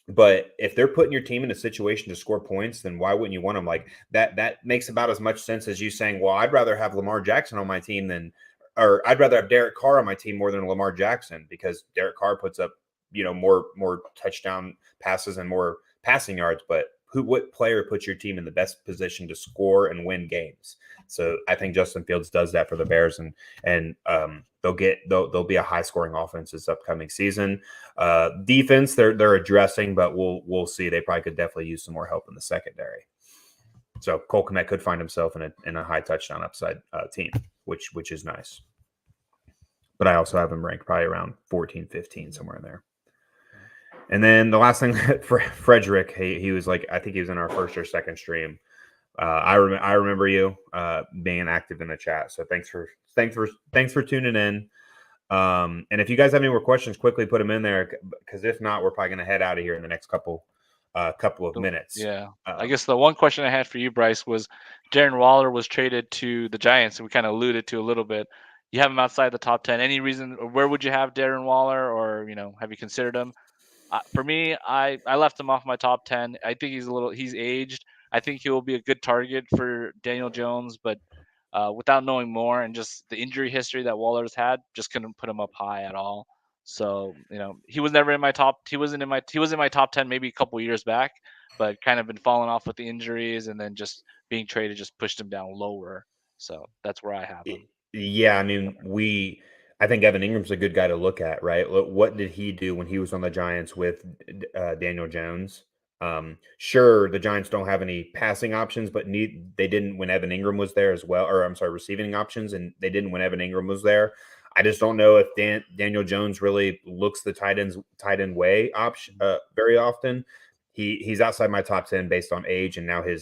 But if they're putting your team in a situation to score points, then why wouldn't you want them? Like that makes about as much sense as you saying, well, I'd rather have Lamar Jackson on my team or I'd rather have Derek Carr on my team more than Lamar Jackson because Derek Carr puts up, more touchdown passes and more passing yards. But what player puts your team in the best position to score and win games? So I think Justin Fields does that for the Bears, and they'll be a high scoring offense this upcoming season. Defense they're addressing, but we'll see. They probably could definitely use some more help in the secondary. So Cole Kmet could find himself in a high touchdown upside team, which is nice. But I also have him ranked probably around 14, 15, somewhere in there. And then the last thing, Frederick, he was like, I think he was in our first or second stream. I remember you being active in the chat. So thanks for tuning in. And if you guys have any more questions, quickly put them in there because if not, we're probably going to head out of here in the next couple of minutes. Yeah. I guess the one question I had for you, Bryce, was Darren Waller was traded to the Giants, and we kind of alluded to a little bit. You have him outside the top 10. Any reason, or where would you have Darren Waller, or have you considered him? For me, I left him off my top 10. I think he's aged. I think he will be a good target for Daniel Jones, but without knowing more and just the injury history that Waller's had, just couldn't put him up high at all. So, he was never in my top. He was in my top 10 maybe a couple years back, but kind of been falling off with the injuries and then just being traded just pushed him down lower. So that's where I have him. Yeah, I mean, I think Evan Ingram's a good guy to look at, right? What did he do when he was on the Giants with Daniel Jones? Sure, the Giants don't have any passing options, but they didn't when Evan Ingram was there as well. Or I'm sorry, receiving options, and they didn't when Evan Ingram was there. I just don't know if Daniel Jones really looks the tight end way option very often. He's outside my top 10 based on age, and now I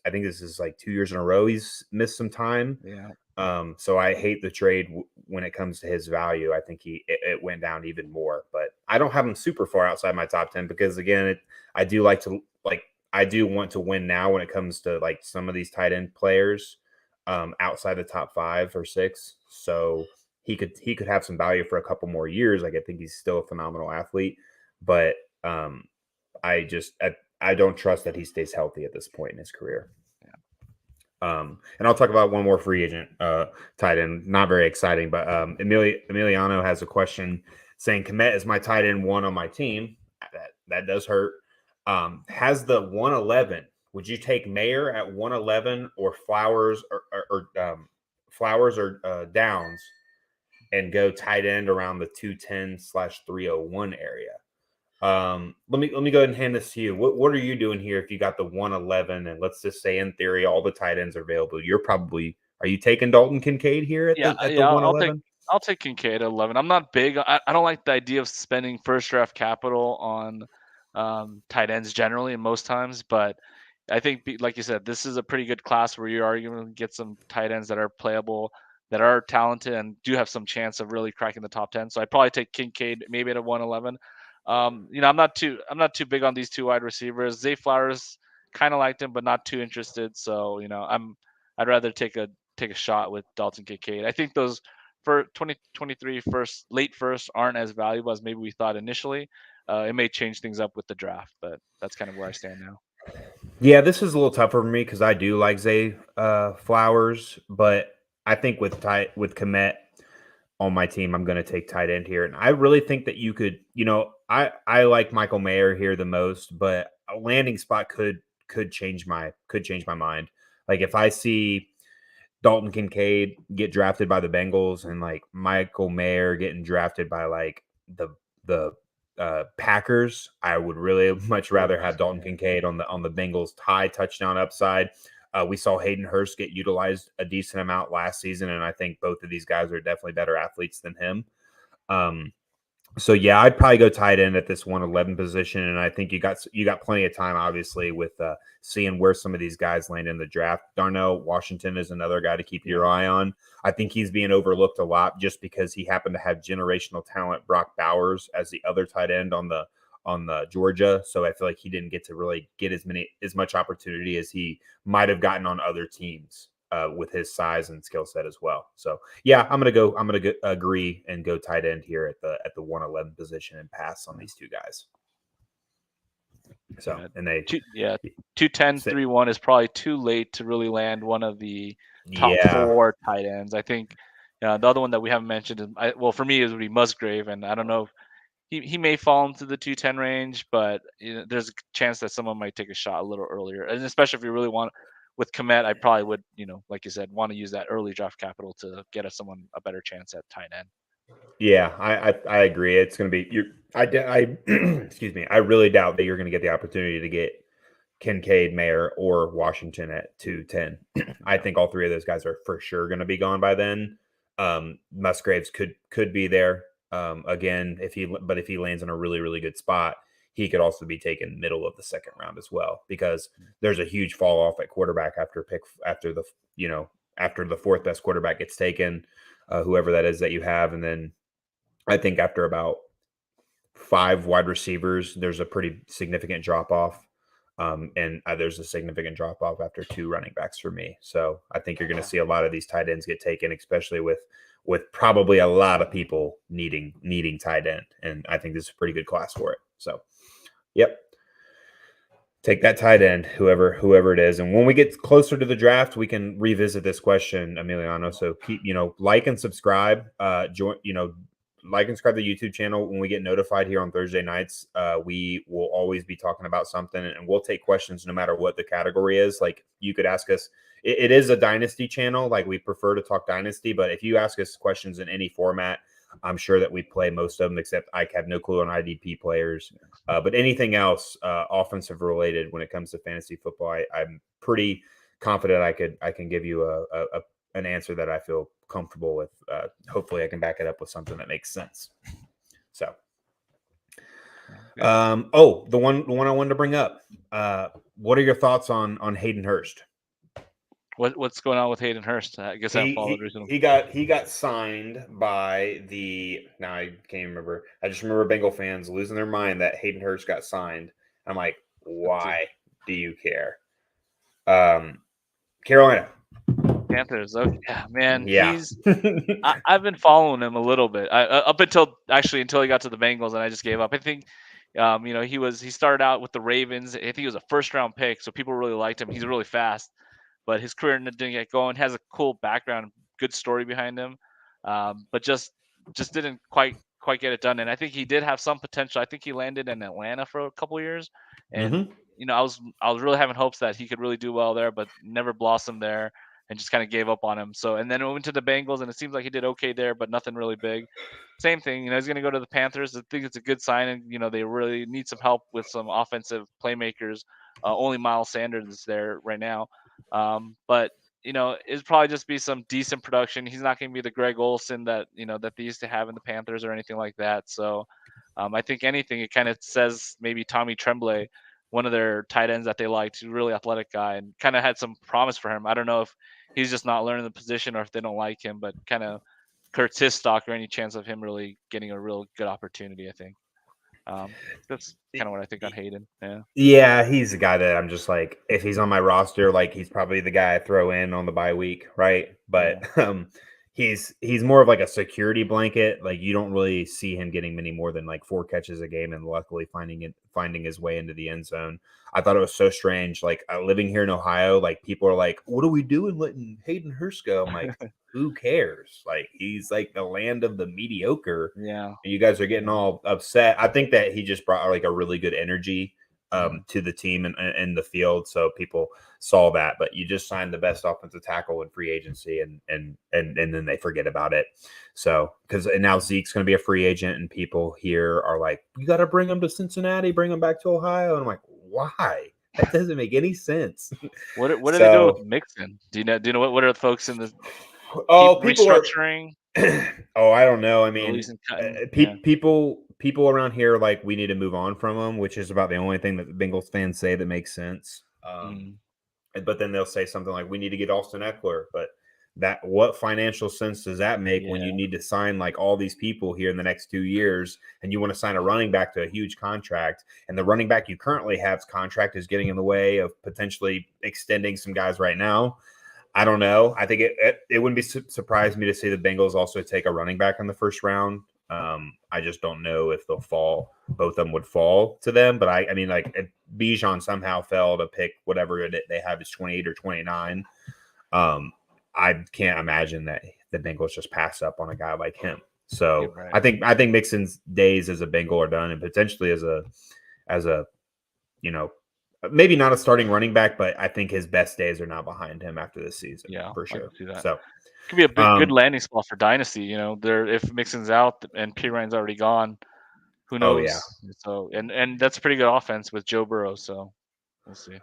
think this is like 2 years in a row he's missed some time. Yeah. So I hate the trade when it comes to his value. I think it went down even more, but I don't have him super far outside my top 10 because again, I do want to win now when it comes to like some of these tight end players outside the top 5 or 6. So he could have some value for a couple more years. Like I think he's still a phenomenal athlete, but I don't trust that he stays healthy at this point in his career. And I'll talk about one more free agent tight end. Not very exciting, but Emiliano has a question saying, Kmet is my tight end 1 on my team. That does hurt. Has the 111, would you take Mayer at 111 or Flowers or Downs and go tight end around the 210/301 area? Let me go ahead and hand this to you. What are you doing here if you got the 111 and let's just say in theory all the tight ends are available? Are you taking Dalton Kincaid here at the I'll take 111? Kincaid at 11. I'm not big. I don't like the idea of spending first draft capital on tight ends generally and most times, but I think, like you said, this is a pretty good class where you are going to get some tight ends that are playable, that are talented, and do have some chance of really cracking the top 10. So I'd probably take Kincaid maybe at a 111. I'm not too big on these two wide receivers. Zay Flowers kind of liked him, but not too interested. So I'd rather take a shot with Dalton Kincaid. I think those for 2023 late first aren't as valuable as maybe we thought initially. It may change things up with the draft, but that's kind of where I stand now. Yeah, this is a little tougher for me because I do like Zay Flowers, but I think with Komet on my team, I'm going to take tight end here, and I really think that you could, I like Michael Mayer here the most, but a landing spot could change my mind. Like if I see Dalton Kincaid get drafted by the Bengals and like Michael Mayer getting drafted by like the Packers, I would really much rather have Dalton Kincaid on the Bengals high touchdown upside. We saw Hayden Hurst get utilized a decent amount last season, and I think both of these guys are definitely better athletes than him. So yeah, I'd probably go tight end at this 111 position, and I think you got plenty of time, obviously, with seeing where some of these guys land in the draft. Darnell Washington is another guy to keep your eye on. I think he's being overlooked a lot just because he happened to have generational talent, Brock Bowers, as the other tight end on the Georgia. So I feel like he didn't get to really get as much opportunity as he might have gotten on other teams. With his size and skill set as well. So yeah, I'm gonna agree and go tight end here at the 111 position and pass on these two guys. So and they 210 3-1 is probably too late to really land one of the top 4 tight ends. I think the other one that we haven't mentioned is for me it would be Musgrave, and I don't know if he may fall into the 210 range, but there's a chance that someone might take a shot a little earlier, and especially if you really want. With Komet, I probably would, like you said, want to use that early draft capital to get someone a better chance at tight end. Yeah, I agree. It's going to be excuse me. I really doubt that you're going to get the opportunity to get Kincaid, Mayer, or Washington at 210. I think all three of those guys are for sure going to be gone by then. Musgraves could be there again if he lands in a really really good spot. He could also be taken middle of the second round as well, because there's a huge fall off at quarterback after the fourth best quarterback gets taken, whoever that is that you have. And then I think after about 5 wide receivers, there's a pretty significant drop off. And there's a significant drop off after 2 running backs for me. So I think you're going to see a lot of these tight ends get taken, especially with probably a lot of people needing tight end. And I think this is a pretty good class for it. So yep. Take that tight end, whoever it is. And when we get closer to the draft, we can revisit this question, Emiliano. So keep, like and subscribe. Like and subscribe to the YouTube channel. When we get notified here on Thursday nights, we will always be talking about something, and we'll take questions no matter what the category is. Like you could ask us, it is a Dynasty channel. Like we prefer to talk Dynasty, but if you ask us questions in any format, I'm sure that we play most of them, except I have no clue on IDP players. But anything else offensive related when it comes to fantasy football, I'm pretty confident I can give you an answer that I feel comfortable with. Hopefully I can back it up with something that makes sense. So, the one I wanted to bring up. What are your thoughts on Hayden Hurst? What's going on with Hayden Hurst? I guess I followed recently. He got signed by now I can't remember. I just remember Bengal fans losing their mind that Hayden Hurst got signed. I'm like, why do you care? Carolina Panthers. Okay, man. Yeah. I've been following him a little bit. Up until he got to the Bengals, and I just gave up. I think, he started out with the Ravens. I think he was a first round pick, so people really liked him. He's really fast, but his career didn't get going. Has a cool background, good story behind him, but just didn't quite quite get it done. And I think he did have some potential. I think he landed in Atlanta for a couple years, and Mm-hmm. I was really having hopes that he could really do well there, but never blossomed there, and just kind of gave up on him. So and then it went to the Bengals, and it seems like he did okay there, but nothing really big. Same thing, he's going to go to the Panthers. I think it's a good sign, and they really need some help with some offensive playmakers. Only Miles Sanders is there right now, but it'd probably just be some decent production. He's not going to be the Greg Olson that they used to have in the Panthers or anything like that. So I think anything, it kind of says maybe Tommy Tremblay, one of their tight ends that they liked, he's a really athletic guy and kind of had some promise for him. I don't know if he's just not learning the position or if they don't like him, but kind of Kurt's his stock or any chance of him really getting a real good opportunity, I think. Um, that's kind of what I think on Hayden. Yeah. Yeah, he's a guy that I'm just like, if he's on my roster, like he's probably the guy I throw in on the bye week, right? But Yeah. he's more of like a security blanket. Like you don't really see him getting many more than like 4 catches a game, and luckily finding his way into the end zone. I thought it was so strange. Like living here in Ohio, like people are like, "What are we doing letting Hayden Hurst go?" I'm like, "Who cares?" Like he's like the land of the mediocre. Yeah. And you guys are getting Yeah. all upset. I think that he just brought like a really good energy Mhm. to the team and the field, so people saw that. But you just signed the best offensive tackle in free agency, and then they forget about it. So because now Zeke's going to be a free agent, and people here are like, "You got to bring him to Cincinnati, bring him back to Ohio," and I'm like, "Why? That doesn't make any sense." What are they doing with So, Mixon? Do you know what are the folks in the keep oh, people are restructuring, oh, I don't know. I mean, releasing, cutting? Yeah. people around here like we need to move on from him, which is about the only thing that the Bengals fans say that makes sense. Mm, But then they'll say something like, "We need to get Austin Eckler," but that what financial sense does that make when you yeah. need to sign like all these people here in the next 2 years, and you want to sign a running back to a huge contract, and the running back you currently have's contract is getting in the way of potentially extending some guys right now? I don't know. I think it wouldn't be surprise me to see the Bengals also take a running back in the first round. I just don't know if they'll fall. Both of them would fall to them, but I mean, like if Bijan somehow fell to pick whatever they have is 28 or 29. Um, I can't imagine that the Bengals just pass up on a guy like him. You're So right. I think Mixon's days as a Bengal are done, and potentially as a you know, maybe not a starting running back, but I think his best days are now behind him after this season Yeah, for I can sure. see that. So, Could be a good um, landing spot for Dynasty. There if Mixon's out and Ryan's already gone, who oh yeah, knows? So and that's a pretty good offense with Joe Burrow. So we'll see.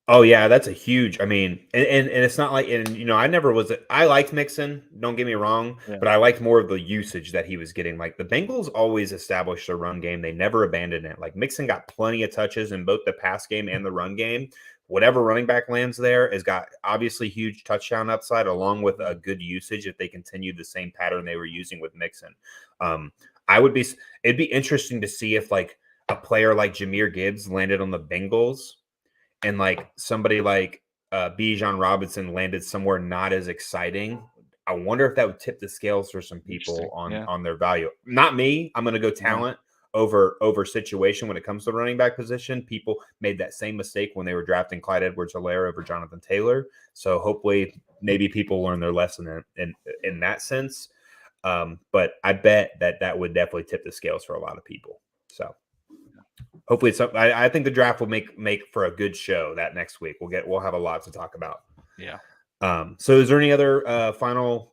oh yeah, that's a huge. I mean, and it's not like, and I never was. I liked Mixon. Don't get me wrong, Yeah. but I liked more of the usage that he was getting. Like the Bengals always established a run game; they never abandoned it. Like Mixon got plenty of touches in both the pass game and the run game. Whatever running back lands there has got obviously huge touchdown upside, along with a Mhm. good usage if they continue the same pattern they were using with Mixon. Um, I would be. It'd be interesting to see if like a player like Jameer Gibbs landed on the Bengals and like somebody like Bijan Robinson landed somewhere not as exciting. I wonder if that would tip the scales for some people Interesting. on Yeah. their value. Not me. I'm going to go Yeah. talent over situation when it comes to running back position. People made that same mistake when they were drafting Clyde Edwards-Helaire over Jonathan Taylor. So hopefully, maybe people learn their lesson in that sense. But I bet that would definitely tip the scales for a lot of people. So hopefully it's I think the draft will make for a good show that next week. We'll have a lot to talk about. Yeah. So is there any other final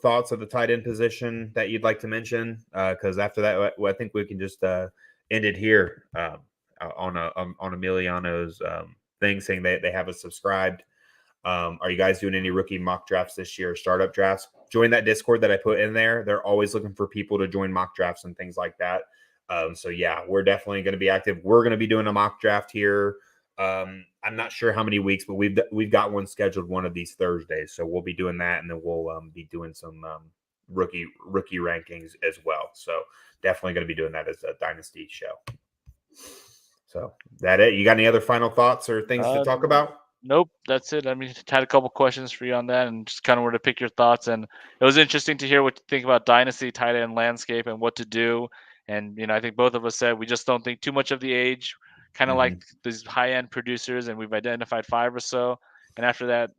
thoughts of the tight end position that you'd like to mention? Because after that, I think we can just end it here on Emiliano's thing saying they have us subscribed. Are you guys doing any rookie mock drafts this year, startup drafts? Join that Discord that I put in there. They're always looking for people to join mock drafts and things like that. So yeah, we're definitely going to be active. We're going to be doing a mock draft here. I'm not sure how many weeks, but we've got one scheduled one of these Thursdays. So we'll be doing that, and then we'll be doing some rookie rankings as well. So definitely going to be doing that as a dynasty show. So that it. You got any other final thoughts or things to Uh, talk about? Nope, that's it. I mean, just had a couple questions for you on that, and just kind of wanted to pick your thoughts. And it was interesting to hear what you think about dynasty tight end landscape and what to do. And I think both of us said we just don't think too much of the age, kind of like Mhm. these high end producers, and we've identified 5 or so. And after that,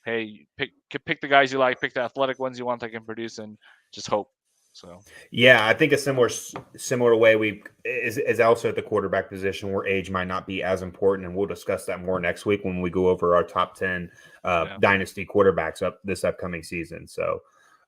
hey, pick the guys you like, pick the athletic ones you want that can produce, and just hope. So yeah, I think a similar way we is also at the quarterback position where age might not be as important, and we'll discuss that more next week when we go over our top 10 dynasty quarterbacks up this upcoming season. So,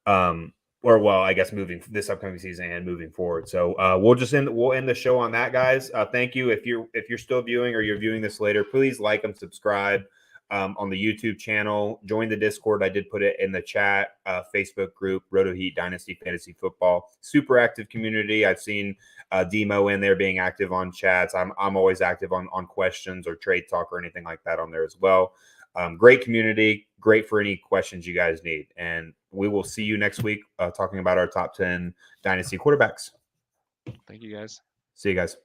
I guess moving this upcoming season and moving forward. So we'll end the show on that, guys. Thank you. If you're still viewing or you're viewing this later, please like and subscribe. On the YouTube channel, join the Discord. I did put it in the chat. Facebook group, RotoHeat Dynasty Fantasy Football, super active community. I've seen DMo in there being active on chats. I'm always active on questions or trade talk or anything like that on there as well. Great community, great for any questions you guys need. And we will see you next week talking about our top 10 Dynasty quarterbacks. thank you guys. See you guys.